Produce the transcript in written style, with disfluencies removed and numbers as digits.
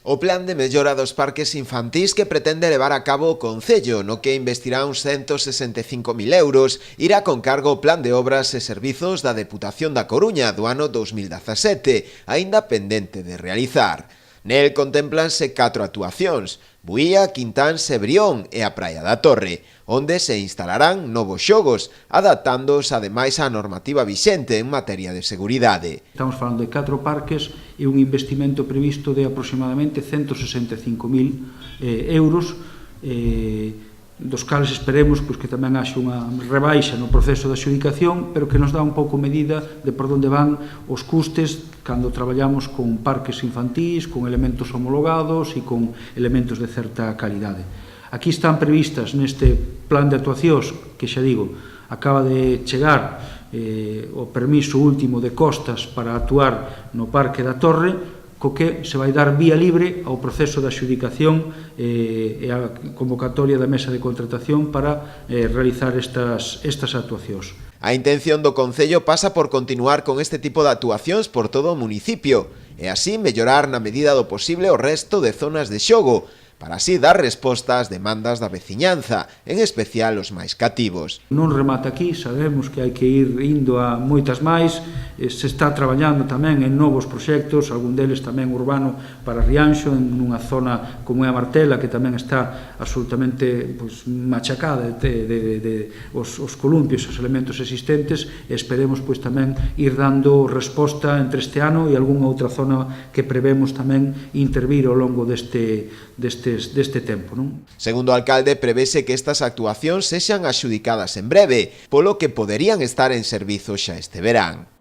O plan de mellora dos parques infantís que pretende levar a cabo o Concello, no que investirá uns 165.000 euros, irá con cargo o Plan de Obras e Servizos da Deputación da Coruña do ano 2017, aínda pendente de realizar. Nel contemplanse 4 actuacións: Buía, Quintáns e Brión e a Praia da Torre, onde se instalarán novos xogos, adaptándose ademais á normativa vixente en materia de seguridade. Estamos falando de 4 parques e un investimento previsto de aproximadamente 165.000 euros, dos cales esperemos que tamén haxe unha rebaixa no proceso de adxudicación, pero que nos dá un pouco medida de por onde van os custes cando traballamos con parques infantís, con elementos homologados e con elementos de certa calidade. Aquí están previstas neste plan de actuacións, que xa digo, acaba de chegar o permiso último de Costas para actuar no Parque da Torre, co que se vai dar vía libre ao proceso de adxudicación e a convocatoria da mesa de contratación para realizar estas actuacións. A intención do Concello pasa por continuar con este tipo de actuacións por todo o municipio e así mellorar na medida do posible o resto de zonas de xogo, para así dar resposta ás demandas da veciñanza, en especial os máis cativos. Non remata aquí, sabemos que hai que ir indo a moitas máis, se está traballando tamén en novos proxectos, algún deles tamén urbano para Rianxo, en unha zona como é a Martela, que tamén está absolutamente machacada de os columpios, os elementos existentes, e esperemos tamén ir dando resposta entre este ano e algunha outra zona que prevemos tamén intervir ao longo deste tempo, non? Segundo o alcalde, prevese que estas actuacións sexan adxudicadas en breve, polo que poderían estar en servizo xa este verán.